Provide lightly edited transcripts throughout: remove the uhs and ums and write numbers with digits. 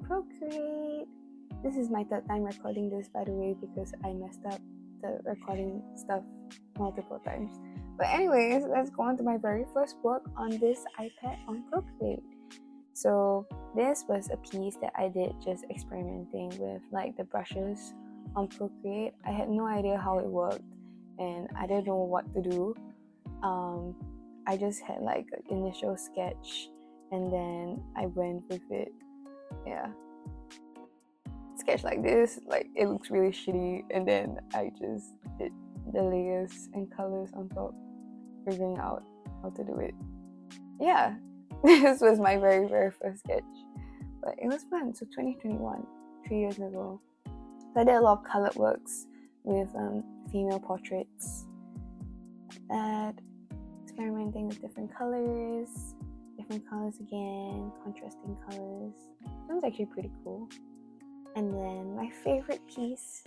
Procreate. This is my third time recording this, by the way, because I messed up the recording stuff multiple times. But anyways, let's go on to my very first work on this iPad on Procreate. So this was a piece that I did just experimenting with like the brushes on Procreate. I had no idea how it worked and I didn't know what to do. I just had like an initial sketch and then I went with it. Yeah. Sketch like this, like it looks really shitty, and then I just did the layers and colors on top, figuring out how to do it. Yeah, this was my very first sketch, but it was fun. So 2021, 3 years ago. So I did a lot of colored works with female portraits, that experimenting with different colors again, contrasting colors. That was actually pretty cool. And then my favorite piece,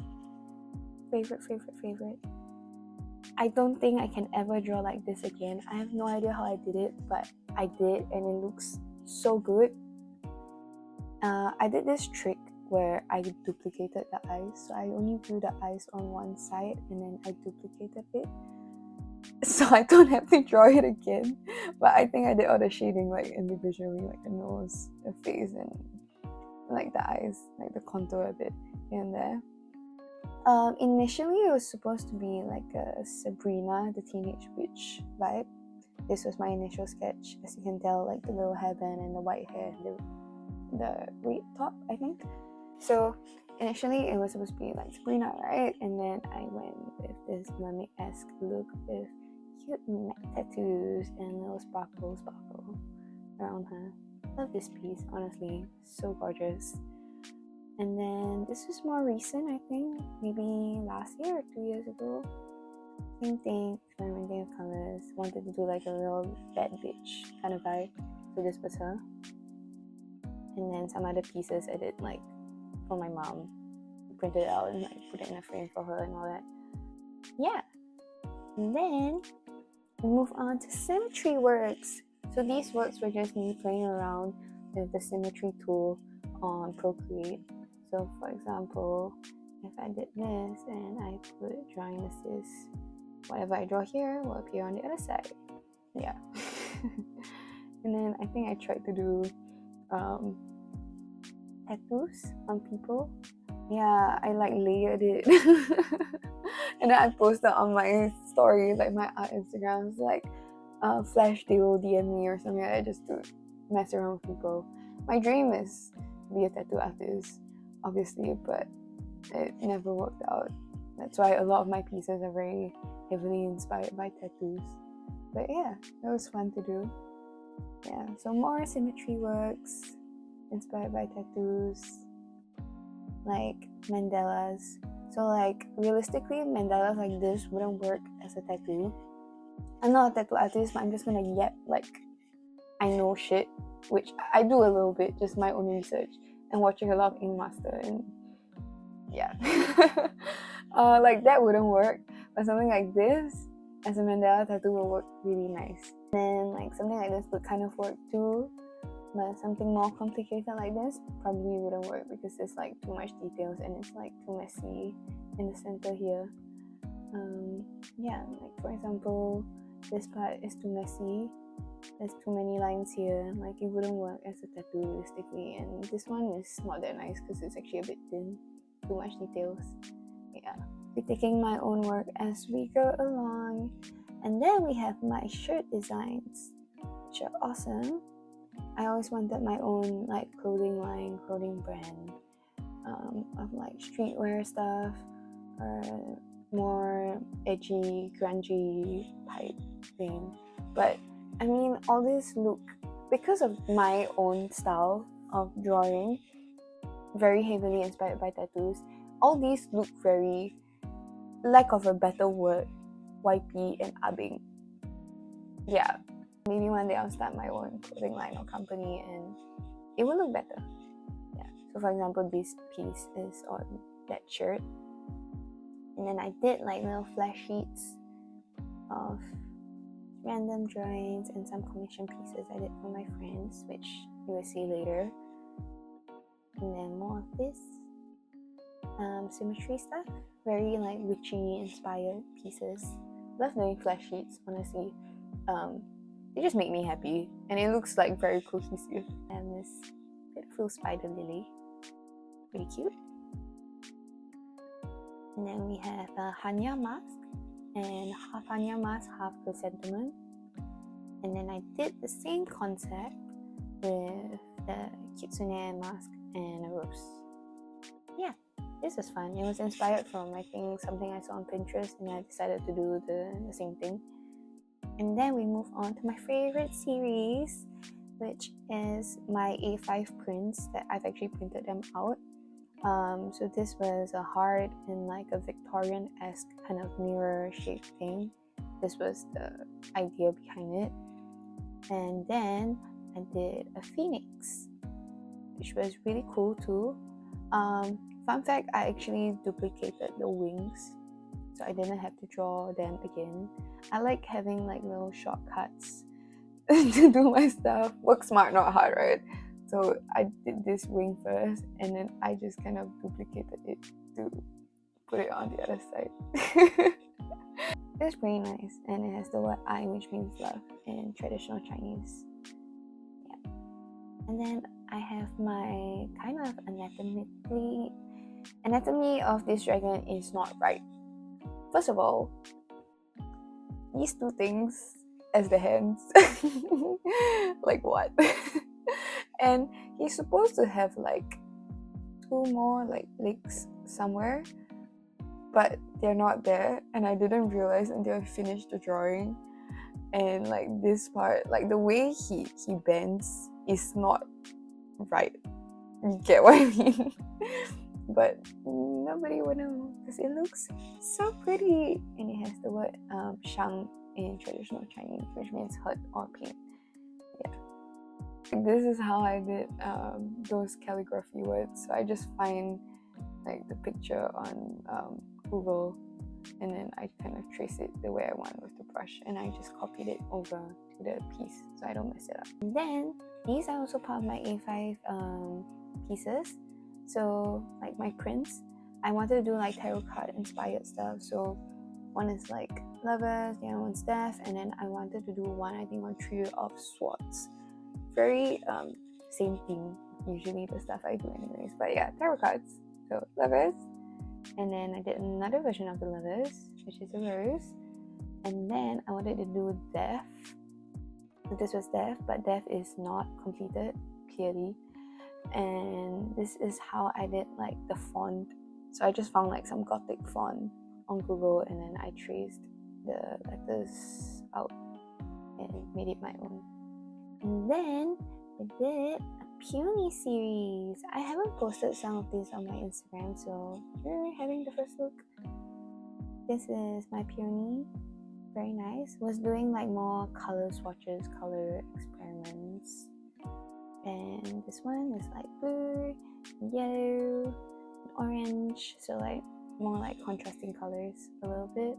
favorite. I don't think I can ever draw like this again. I have no idea how I did it, but I did, and it looks so good. I did this trick where I duplicated the eyes. So I only drew the eyes on one side, and then I duplicated it, so I don't have to draw it again. But I think I did all the shading like individually, like the nose, the face, and like the eyes, like the contour a bit here and there. Initially it was supposed to be like a Sabrina the Teenage Witch vibe. This was my initial sketch. As you can tell, like the little hairband and the white hair, the red top, I think. So initially it was supposed to be like Sabrina, right? And then I went with this mermaid-esque look with cute neck tattoos and little sparkle around her. Love this piece, honestly, so gorgeous. And then this was more recent, I think, maybe last year or 2 years ago. Same thing, experimenting with colors. Wanted to do like a little bad bitch kind of vibe, so this was her. And then some other pieces I did like for my mom, printed it out and like put it in a frame for her and all that. Yeah. And then we move on to Symmetry works. So these works were just me playing around with the Symmetry tool on Procreate. So for example, if I did this and I put drawing assist, whatever I draw here will appear on the other side. Yeah. And then I think I tried to do tattoos on people. Yeah, I like layered it. And then I posted on my stories, like my art Instagrams, like Flash deal DM me or something like that, just to mess around with people. My dream is to be a tattoo artist, obviously, but it never worked out. That's why a lot of my pieces are very heavily inspired by tattoos. But yeah, it was fun to do. Yeah, so more Symmetry works inspired by tattoos, like mandalas. So like realistically, mandalas like this wouldn't work as a tattoo. I'm not a tattoo artist, but I'm just gonna yap like I know shit, which I do a little bit, just my own research and watching a lot of Ink Master, and yeah. Like that wouldn't work, but something like this as a mandala tattoo will work really nice. Then like something like this would kind of work too, but something more complicated like this probably wouldn't work because there's like too much details and it's like too messy in the center here. Yeah, like for example, this part is too messy, there's too many lines here, like it wouldn't work as a tattoo realistically. And this one is not that nice because it's actually a bit thin, too much details. Yeah, be taking my own work as we go along. And then we have my shirt designs, which are awesome. I always wanted my own like clothing line, clothing brand of like streetwear stuff or more edgy, grungy type thing. But I mean, all this look, because of my own style of drawing, very heavily inspired by tattoos, all these look very, lack of a better word, YP and abbing. Yeah, maybe one day I'll start my own clothing line or company and it will look better. Yeah, so for example, this piece is on that shirt. And then I did like little flash sheets of random drawings and some commission pieces I did for my friends, which you will see later. And then more of this Symmetry stuff, very like witchy inspired pieces. Love doing flash sheets, honestly. They just make me happy, and it looks like very cohesive. And this beautiful spider lily, pretty cute. And then we have a Hanya mask, and half Hanya mask, half Chrysanthemum. And then I did the same concept with the Kitsune mask and a rose. Yeah, this was fun. It was inspired from, I think, something I saw on Pinterest, and I decided to do the same thing. And then we move on to my favorite series, which is my A5 prints that I've actually printed them out. So this was a heart in like a Victorian-esque kind of mirror-shaped thing. This was the idea behind it. And then I did a phoenix, which was really cool too. Fun fact, I actually duplicated the wings, so I didn't have to draw them again. I like having like little shortcuts to do my stuff. Work smart, not hard, right? So I did this wing first, and then I just kind of duplicated it to put it on the other side. It's pretty nice, and it has the word I, which means love in traditional Chinese. Yeah. And then I have my kind of anatomy of this dragon is not right. First of all, these two things as the hands. Like what? And he's supposed to have like two more like legs somewhere, but they're not there, and I didn't realize until I finished the drawing. And like this part, like the way he bends is not right. You get what I mean? But nobody would know because it looks so pretty, and it has the word shang in traditional Chinese, which means hurt or pain. Yeah, this is how I did those calligraphy words. So I just find like the picture on Google, and then I kind of trace it the way I want with the brush, and I just copied it over to the piece so I don't mess it up. And then these are also part of my A5 pieces. So like my prints, I wanted to do like tarot card inspired stuff. So one is like lovers, the other one's death, and then I wanted to do one, I think, on Trio of Swords. Very same theme, usually the stuff I do anyways. But yeah, tarot cards. So lovers, and then I did another version of the lovers, which is a rose. And then I wanted to do death. So this was death, but death is not completed clearly. And this is how I did like the font. So I just found like some gothic font on Google, and then I traced the letters out and made it my own. And then I did a Peony series. I haven't posted some of these on my Instagram, so you're having the first look. This is my Peony. Very nice. Was doing like more color swatches, color experiments. And this one is like blue, yellow, orange, so like more like contrasting colors a little bit.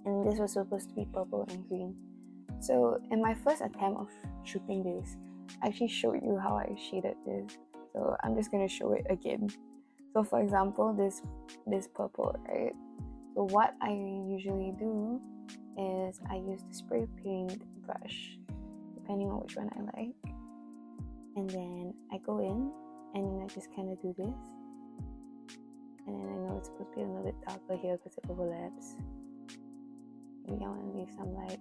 And this was supposed to be purple and green. So in my first attempt of shooting this, I actually showed you how I shaded this. So I'm just gonna show it again. So for example, this purple, right? So what I usually do is I use the spray paint brush, depending on which one I like. And then I go in, and then I just kind of do this. And then I know it's supposed to be a little bit darker here because it overlaps. Maybe I want to leave some light.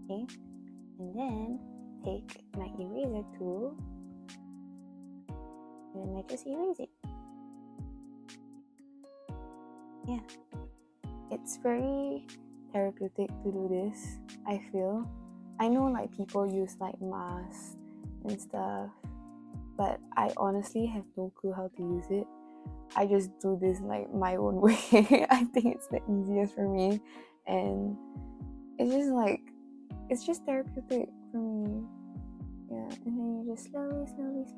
Okay. And then take my eraser tool, and then I just erase it. Yeah. It's very therapeutic to do this, I feel. I know like people use like masks and stuff, but I honestly have no clue how to use it. I just do this like my own way. I think it's the easiest for me, and it's just therapeutic for me. Yeah, and then you just slowly erase,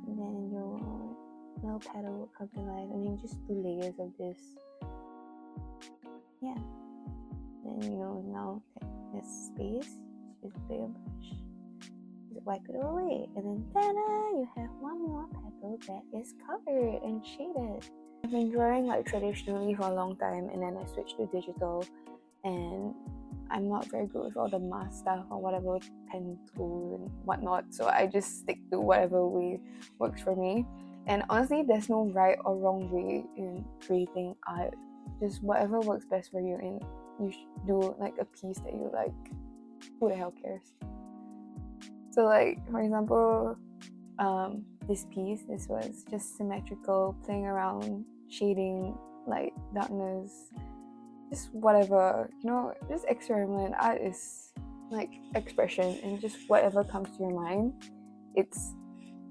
and then your little petal will come to life, and then just do layers of this. Yeah, then now that there's space, just play a brush. Just wipe it away, and then ta-da! You have one more petal that is covered and shaded. I've been drawing like traditionally for a long time, and then I switched to digital, and I'm not very good with all the mask stuff or whatever, pen tools and whatnot, so I just stick to whatever way works for me. And honestly, there's no right or wrong way in creating art. Just whatever works best for you, and you should do like a piece that you like. Who the hell cares? So like, for example, this piece, this was just symmetrical, playing around, shading, light, darkness, just whatever, you know, just experiment. Art is like expression, and just whatever comes to your mind, it's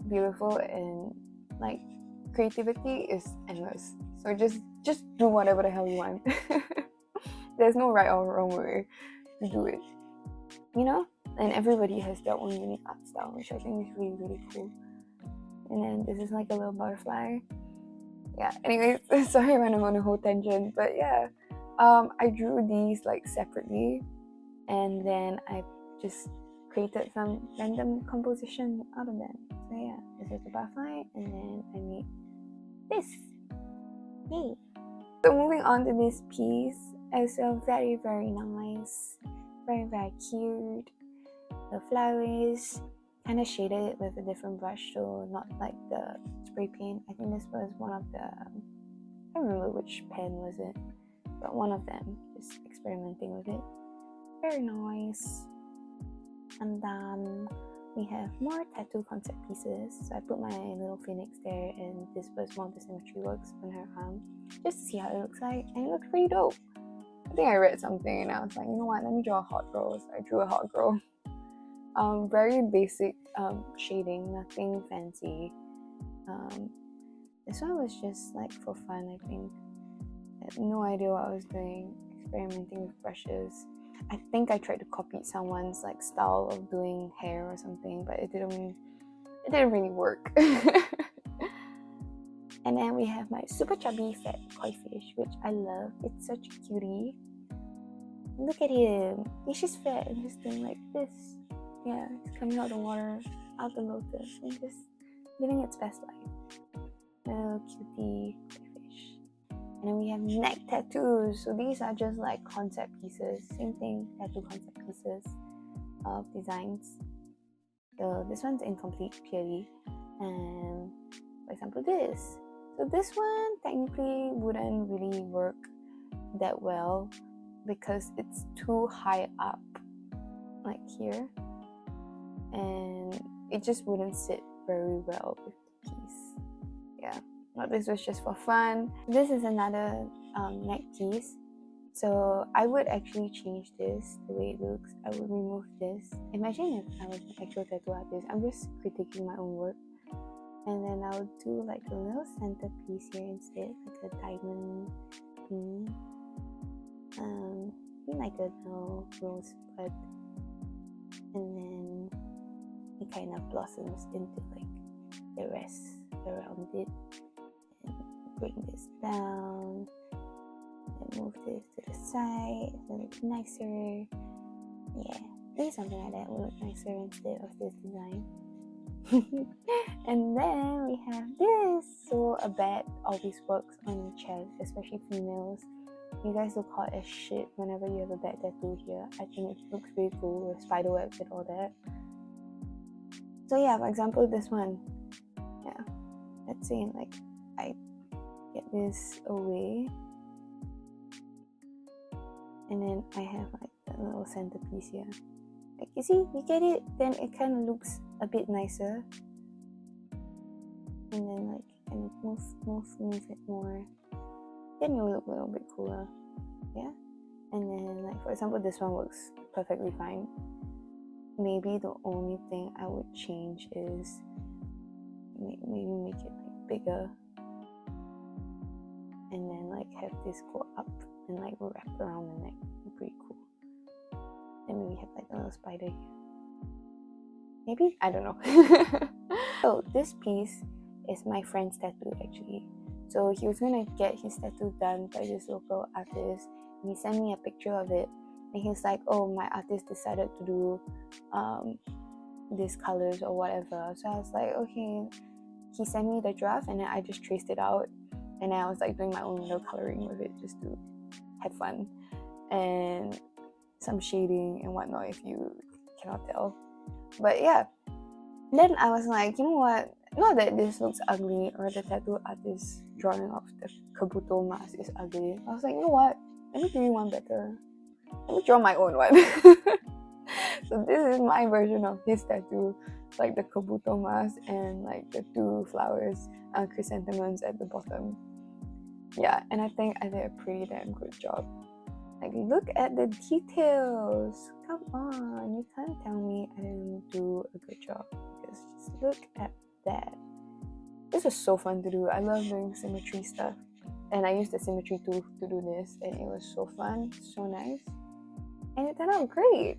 beautiful, and like creativity is endless. So just do whatever the hell you want. There's no right or wrong way to do it, you know? And everybody has their own unique art style, which I think is really, really cool. And then this is like a little butterfly. Yeah, anyways, sorry when I'm on a whole tangent, but yeah. I drew these like separately, and then I just created some random composition out of them. So yeah, this is the butterfly, and then I made this. Yay! So moving on to this piece, it's a very, very nice, very, very cute. The flowers, kind of shaded it with a different brush, so not like the spray paint. I think this was one of the, I don't remember which pen was it, but one of them, just experimenting with it. Very nice. And then we have more tattoo concept pieces. So I put my little phoenix there, and this was one of the Symmetry works on her arm, just to see how it looks like, and it looks pretty dope. I think I read something and I was like, you know what, let me draw a hot girl. So I drew a hot girl. Very basic shading, nothing fancy. This one was just like for fun, I think. I had no idea what I was doing, experimenting with brushes. I think I tried to copy someone's like style of doing hair or something, but it didn't really work. And then we have my super chubby fat koi fish, which I love. It's such a cutie. Look at him. He's just fat and just doing like this. Yeah, it's coming out of the water, out the lotus, and just living its best life. A little cutie fish. And then we have neck tattoos. So these are just like concept pieces. Same thing, tattoo concept pieces of designs. So this one's incomplete, clearly. And for example, this. So this one technically wouldn't really work that well because it's too high up, like here. And it just wouldn't sit very well with the piece. Yeah, but this was just for fun. This is another neck piece. So I would actually change this the way it looks. I would remove this. Imagine if I was an actual tattoo artist. I'm just critiquing my own work. And then I would do like a little centerpiece here instead, like a diamond thingy. Like a little rosebud. And then it kind of blossoms into like the rest around it. And bring this down. And move this to the side. It will look nicer. Yeah, maybe something like that will look nicer instead of this design. And then we have this. So a bat always works on chest, especially females. You guys look hot as shit whenever you have a bat tattoo here. I think it looks pretty cool with spiderwebs and all that. So yeah, for example, this one. Yeah, let's say like I get this away, and then I have like that little centerpiece here. Like you see, you get it? Then it kind of looks a bit nicer. And then like kind of move it more. Then you look a little bit cooler. Yeah? And then like for example, this one works perfectly fine. Maybe the only thing I would change is maybe make it like bigger. And then like have this go up and like wrap around the neck. Pretty cool. And maybe have like a little spider here. Maybe? I don't know. So this piece is my friend's tattoo actually. So he was gonna get his tattoo done by this local artist, and he sent me a picture of it. And he was like, oh, my artist decided to do these colors or whatever. So I was like, okay, he sent me the draft and then I just traced it out, and I was like doing my own little coloring with it just to have fun and some shading and whatnot if you cannot tell. But yeah, then I was like, you know what, not that this looks ugly or the tattoo artist drawing of the Kabuto Mask is ugly. I was like, you know what, let me do you one better. Let me draw my own one. So this is my version of his tattoo, like the Kabuto Mask and like the two flowers, chrysanthemums at the bottom. Yeah, and I think I did a pretty damn good job. Like, look at the details. Come on, you can't tell me I didn't do a good job. Because just look at that. This was so fun to do. I love doing symmetry stuff. And I used the symmetry tool to do this, and it was so fun, so nice. And it turned out great.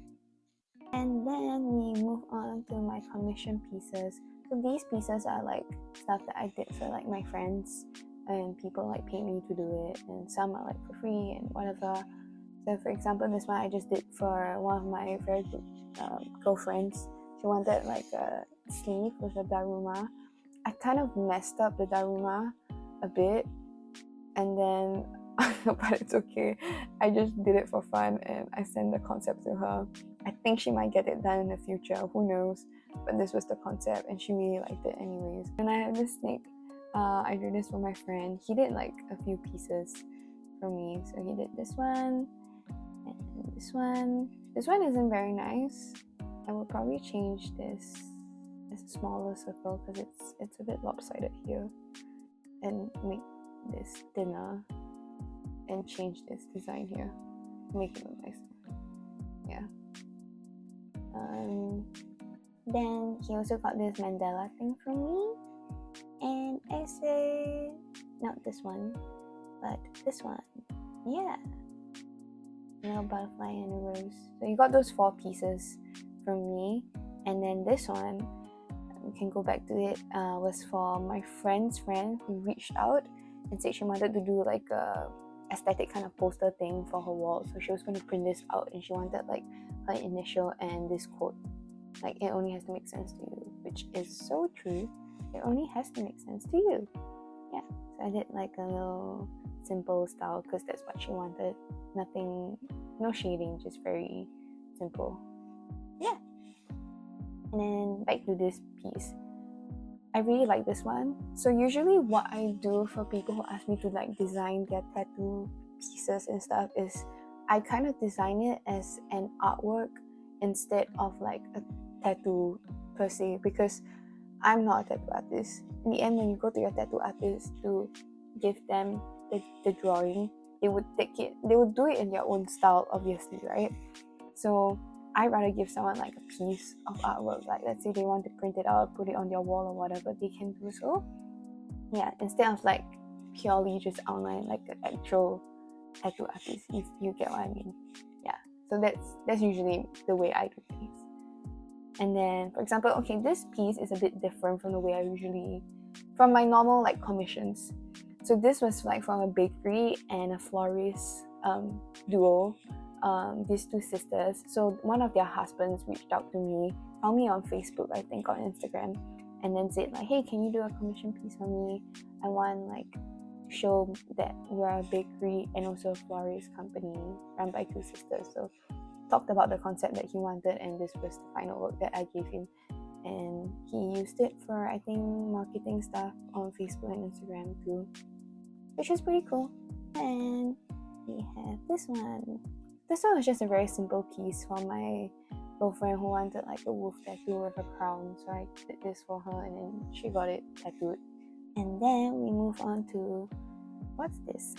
And then we move on to my commission pieces. So these pieces are like stuff that I did for like my friends, and people like paid me to do it, and some are like for free and whatever. So for example, this one I just did for one of my very good girlfriends. She wanted like a sleeve with a Daruma. I kind of messed up the Daruma a bit, and then but it's okay. I just did it for fun and I sent the concept to her. I think she might get it done in the future, who knows, but this was the concept and she really liked it anyways. And I have this snake. I did this for my friend. He did like a few pieces for me. So he did this one and this one. This one isn't very nice. I will probably change this as a smaller circle because it's a bit lopsided here, and make this thinner and change this design here, make it look nicer. Yeah. Then he also got this mandala thing from me, and I said, not this one, but this one. Yeah. Little butterfly and a rose. So you got those 4 pieces from me, and then this one, we can go back to it, was for my friend's friend who reached out and said she wanted to do like a aesthetic kind of poster thing for her wall. So she was going to print this out, and she wanted like her initial and this quote, like, it only has to make sense to you, which is so true. It only has to make sense to you. Yeah, so I did like a little simple style because that's what she wanted. Nothing, no shading, just very simple. Yeah. And then back to this piece. I really like this one. So usually what I do for people who ask me to like design their tattoo pieces and stuff is I kind of design it as an artwork instead of like a tattoo per se, because I'm not a tattoo artist. In the end, when you go to your tattoo artist to give them the drawing, they would do it in their own style, obviously, right? So I'd rather give someone like a piece of artwork, like let's say they want to print it out, put it on their wall or whatever, they can do so. Yeah, instead of like purely just outline like an actual tattoo artist, if you get what I mean. Yeah, so that's usually the way I do things. And then, for example, okay, this piece is a bit different from the way I usually, from my normal like commissions. So this was like from a bakery and a florist duo, these two sisters. So one of their husbands reached out to me, found me on Facebook, I think, on Instagram, and then said like, hey, can you do a commission piece for me? I want like to show that we're a bakery and also a florist company run by two sisters. So talked about the concept that he wanted, and this was the final work that I gave him, and he used it for, I think, marketing stuff on Facebook and Instagram too, which was pretty cool. And we have this one. This one was just a very simple piece for my girlfriend who wanted like a wolf tattoo with a crown, so I did this for her and then she got it tattooed. And then we move on to, what's this?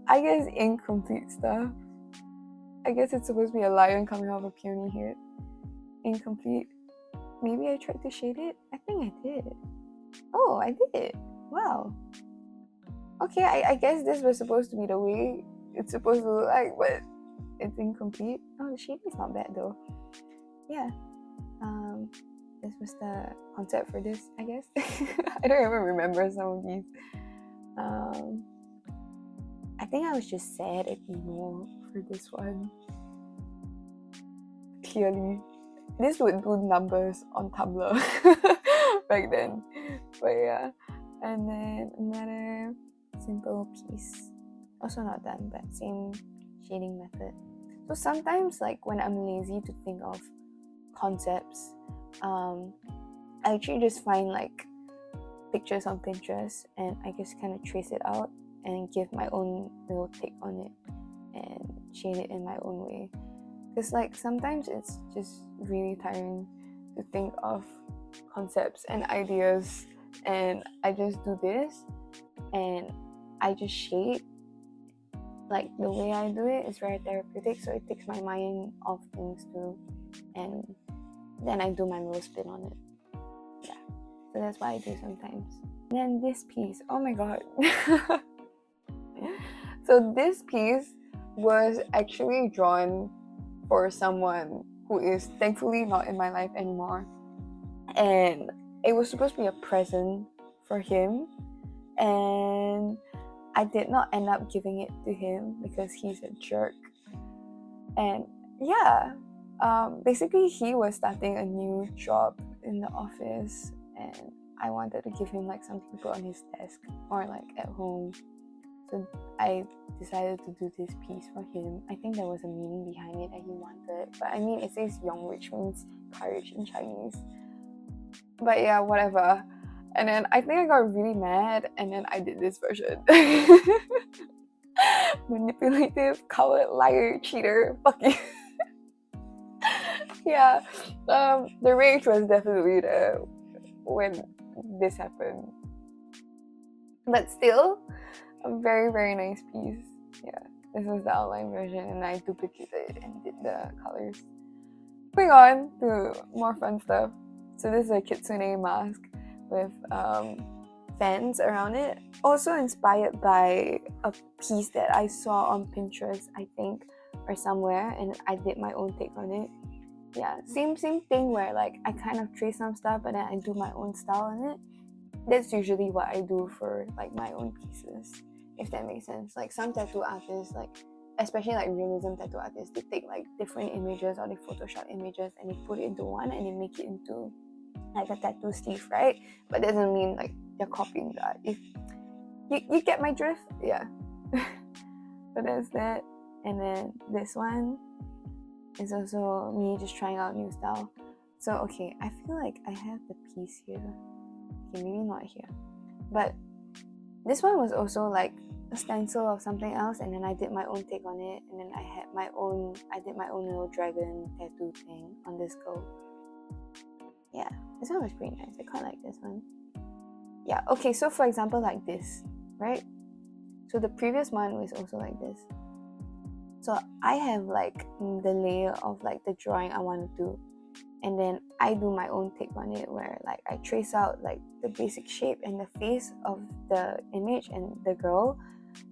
I guess incomplete stuff. I guess it's supposed to be a lion coming out of a peony head. Incomplete. Maybe I tried to shade it? I think I did. Oh, I did. Wow. Okay, I guess this was supposed to be the way it's supposed to look like, but it's incomplete. Oh, the shading is not bad though. Yeah. This was the concept for this, I guess. I don't even remember some of these. I think I was just sad and emo for this one. Clearly. this would do numbers on Tumblr back then. But yeah, and then another simple piece, also not done, but same shading method. So sometimes, like when I'm lazy to think of concepts, I actually just find like pictures on Pinterest and I just kind of trace it out and give my own little take on it and shade it in my own way. Because like sometimes it's just really tiring to think of concepts and ideas, and I just do this and I just shade. Like the way I do it is very therapeutic, so it takes my mind off things too, and then I do my little spin on it. Yeah, so that's what I do sometimes. And then this piece, oh my god. So this piece was actually drawn for someone who is thankfully not in my life anymore, and it was supposed to be a present for him, and I did not end up giving it to him because he's a jerk. And yeah, basically he was starting a new job in the office, and I wanted to give him like something to put on his desk or like at home. So I decided to do this piece for him. I think there was a meaning behind it that he wanted, but I mean, it says Yong, which means courage in Chinese. But yeah, whatever. And then I think I got really mad, and then I did this version. Manipulative, coward, liar, cheater, fuck you. Yeah, the rage was definitely there when this happened. But still, a very, very nice piece. Yeah, this was the outline version, and I duplicated it and did the colors. Moving on to more fun stuff. So this is a Kitsune mask with fans around it. Also inspired by a piece that I saw on Pinterest, I think, or somewhere, and I did my own take on it. Yeah, same thing where like I kind of trace some stuff, but then I do my own style on it. That's usually what I do for like my own pieces, if that makes sense. Like some tattoo artists, like especially like realism tattoo artists, they take like different images or they Photoshop images and they put it into one and they make it into like a tattoo sleeve, right? But that doesn't mean like they're copying that. If you get my drift, yeah. But there's that, and then this one is also me just trying out new style. So okay, I feel like I have the piece here. Okay, maybe not here, but this one was also like a stencil of something else, and then I did my own take on it, and then I did my own little dragon tattoo thing on this girl. Yeah, this one was pretty nice. I quite like this one. Yeah, okay, so for example, like this, right? So the previous one was also like this. So I have like the layer of like the drawing I want to do, and then I do my own take on it where like I trace out like the basic shape and the face of the image and the girl,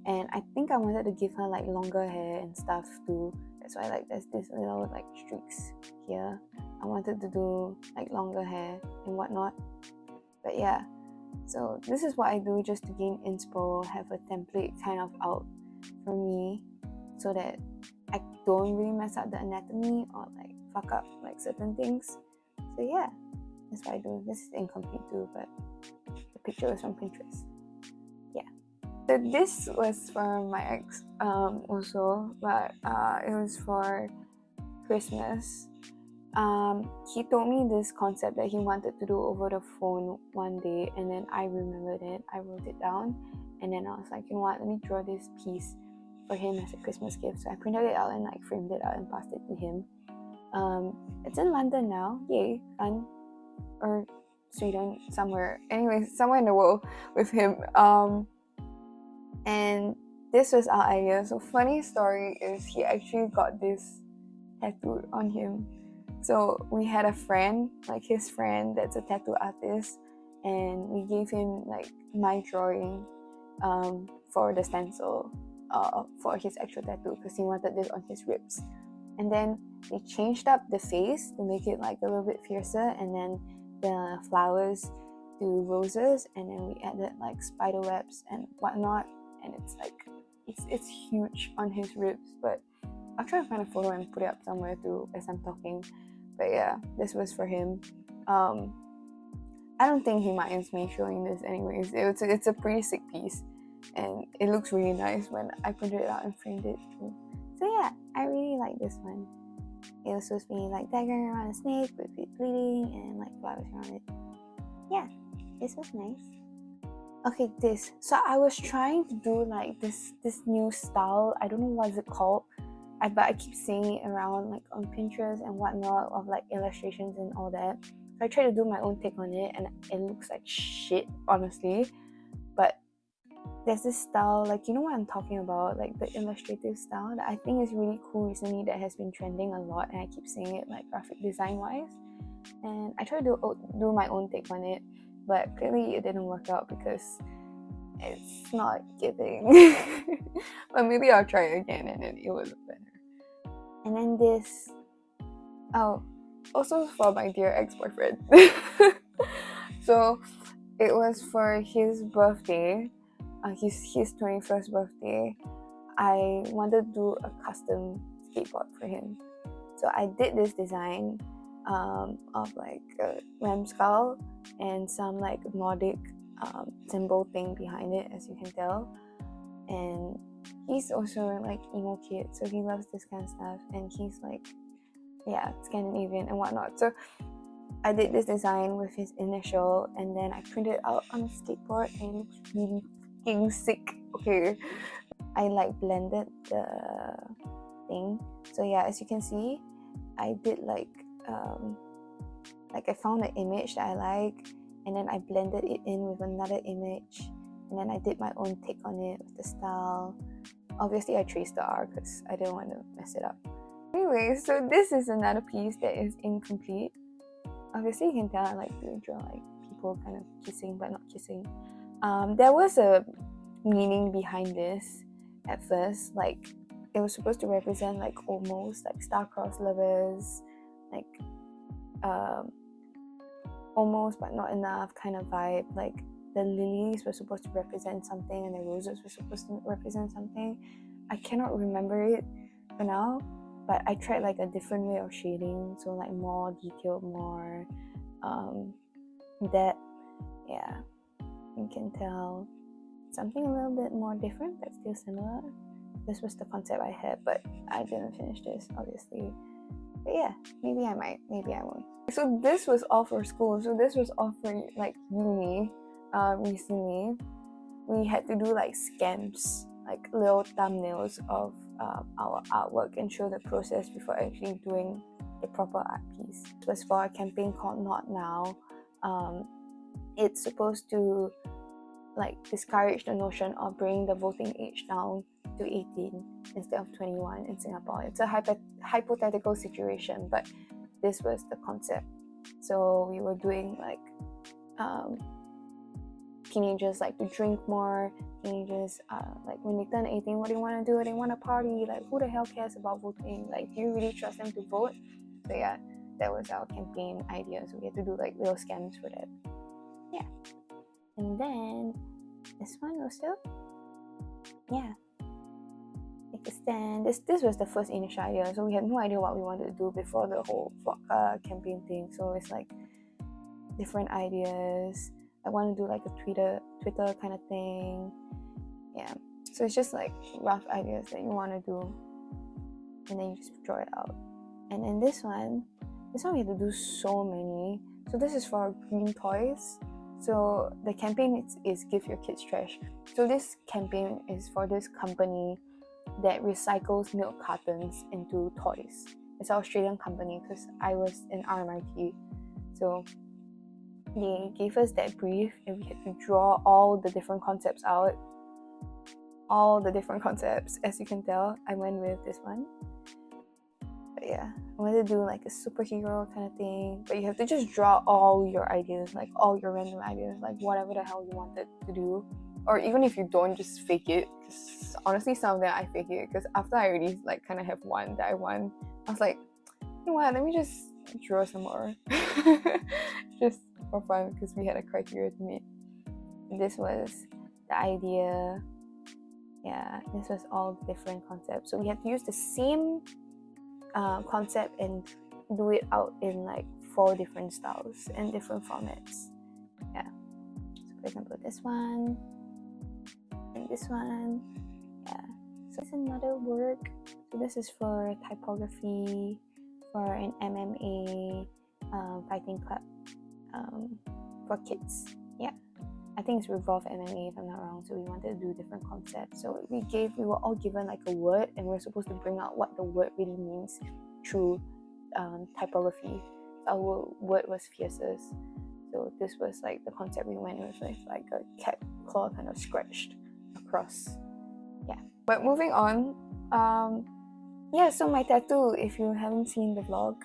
and I think I wanted to give her like longer hair and stuff too. That's why like there's this little like streaks here. I wanted to do like longer hair and whatnot. But yeah, so this is what I do just to gain inspo, have a template kind of out for me so that I don't really mess up the anatomy or like fuck up like certain things. So yeah, that's what I do. This is incomplete too, but the picture was from Pinterest. Yeah. So this was from my ex also, but it was for Christmas. He told me this concept that he wanted to do over the phone one day, and then I remembered it. I wrote it down, and then I was like, you know what, let me draw this piece for him as a Christmas gift. So I printed it out and like framed it out and passed it to him. It's in London now, yay, fun, or Sweden, somewhere. Anyway, somewhere in the world with him. And this was our idea. So funny story is he actually got this tattooed on him. So we had a friend, like his friend that's a tattoo artist, and we gave him like my drawing for the stencil for his actual tattoo because he wanted this on his ribs. And then we changed up the face to make it like a little bit fiercer, and then the flowers to roses, and then we added like spider webs and whatnot, and it's like it's huge on his ribs. But I'll try to find a photo and put it up somewhere too as I'm talking. But yeah, this was for him. I don't think he minds me showing this anyways. It's a pretty sick piece, and it looks really nice when I printed it out and framed it too. So yeah, I really like this one. It was supposed to be like Dagger around a snake with it bleeding and like flowers around it. Yeah, this was nice. Okay, this. So I was trying to do like this new style. I don't know what it called. But I keep seeing it around like on Pinterest and whatnot of like illustrations and all that. So I try to do my own take on it, and it looks like shit, honestly. But there's this style, like, you know what I'm talking about, like the illustrative style that I think is really cool recently, that has been trending a lot, and I keep seeing it like graphic design wise. And I try to do my own take on it, but clearly it didn't work out because it's not giving. But maybe I'll try it again and then it will look better. And then this, oh, also for my dear ex-boyfriend. So it was for his birthday, his 21st birthday. I wanted to do a custom skateboard for him. So I did this design of like a Ramskull and some like Nordic symbol thing behind it, as you can tell. And he's also like emo kid, so he loves this kind of stuff, and he's like, yeah, Scandinavian and whatnot. So I did this design with his initial, and then I printed it out on a skateboard, and it looks really fucking sick. Okay, I like blended the thing. So yeah, as you can see, I did like I found an image that I like, and then I blended it in with another image, and then I did my own take on it with the style. Obviously I traced the R because I didn't want to mess it up. Anyway, so this is another piece that is incomplete. Obviously you can tell I like to draw like people kind of kissing but not kissing. There was a meaning behind this at first. Like, it was supposed to represent like almost like star-crossed lovers, like almost but not enough kind of vibe. Like, the lilies were supposed to represent something and the roses were supposed to represent something. I cannot remember it for now, but I tried like a different way of shading, so like more detailed, more that, yeah, you can tell something a little bit more different but still similar. This was the concept I had, but I didn't finish this, obviously. But yeah, maybe I might, maybe I won't. So this was all for school. So this was all for like uni. Recently, we had to do like scamps, like little thumbnails of our artwork, and show the process before actually doing the proper art piece. It was for a campaign called Not Now. It's supposed to like discourage the notion of bringing the voting age down to 18 instead of 21 in Singapore. It's a hypothetical situation, but this was the concept. So we were doing like teenagers like to drink more, teenagers like when they turn 18, what do they want to do? They want to party. Like, who the hell cares about voting? Like, do you really trust them to vote? So yeah, that was our campaign idea. So we had to do like little scams for that. Yeah. And then this one also, yeah, take a stand. This was the first initial idea, so we had no idea what we wanted to do before the whole campaign thing. So it's like different ideas. I want to do like a Twitter kind of thing. Yeah, so it's just like rough ideas that you want to do, and then you just draw it out. And then this one we had to do so many. So this is for green toys. So the campaign is Give Your Kids Trash. So this campaign is for this company that recycles milk cartons into toys. It's an Australian company, because I was in RMIT. So they gave us that brief, and we had to draw all the different concepts out. All the different concepts, as you can tell, I went with this one. But yeah, I wanted to do like a superhero kind of thing, but you have to just draw all your ideas, like all your random ideas, like whatever the hell you wanted to do. Or even if you don't, just fake it. Because honestly, some of them I fake it, because after I already like kind of have one that I want, I was like, you know what, let me just draw some more. Just for fun, because we had a criteria to meet. This was the idea. Yeah, this was all different concepts. So we had to use the same concept and do it out in like 4 different styles and different formats. Yeah. So for example, this one and this one. Yeah. So it's another work. So this is for typography for an MMA fighting club for kids. Yeah. I think it's Revolve MMA if I'm not wrong. So we wanted to do different concepts. So we were all given like a word, and we were supposed to bring out what the word really means through typography. So our word was fierces. So this was like the concept we went with like a cat claw kind of scratched across. Yeah. But moving on, yeah, so my tattoo, if you haven't seen the vlog,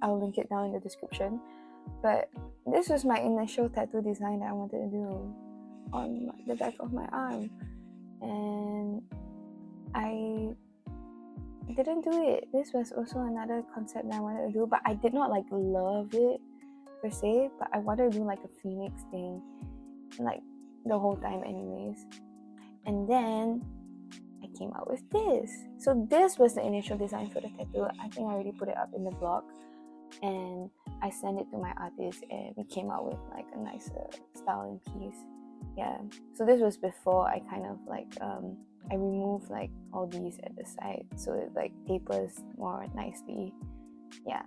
I'll link it down in the description. But this was my initial tattoo design that I wanted to do on the back of my arm, and I didn't do it. This was also another concept that I wanted to do, but I did not like love it per se, but I wanted to do like a phoenix thing like the whole time anyways. And then I came out with this. So this was the initial design for the tattoo. I think I already put it up in the blog, and I sent it to my artist, and we came out with like a nicer styling piece. Yeah, so this was before I kind of like I removed like all these at the side so it like tapers more nicely. Yeah,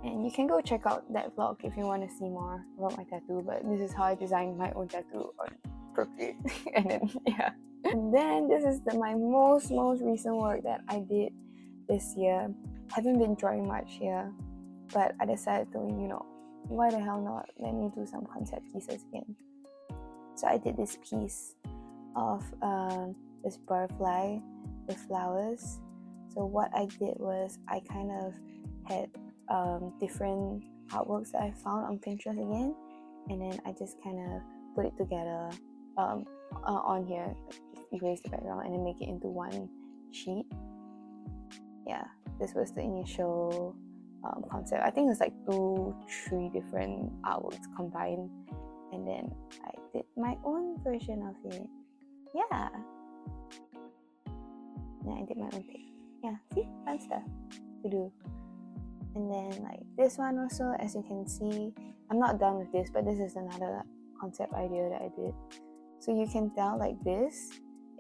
and you can go check out that vlog if you want to see more about my tattoo. But this is how I designed my own tattoo on Procreate. And then yeah, and then this is my most recent work that I did this year. Haven't been drawing much here, but I decided to, why the hell not, let me do some concept pieces again. So I did this piece of this butterfly with flowers. So what I did was I kind of had different artworks that I found on Pinterest again, and then I just kind of put it together on here, erase the background, and then make it into one sheet. Yeah, this was the initial concept. I think it's like 2-3 different artworks combined, and then I did my own version of it. Yeah, then I did my own thing. Yeah, see, fun stuff to do. And then like this one also, as you can see, I'm not done with this, but this is another concept idea that I did. So you can tell like this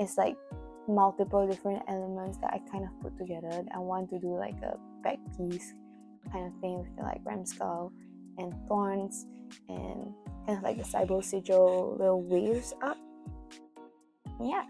is like multiple different elements that I kind of put together. I want to do like a back piece kind of thing with the like Ramskull and thorns and kind of like the cyber sigil little waves up. Yeah,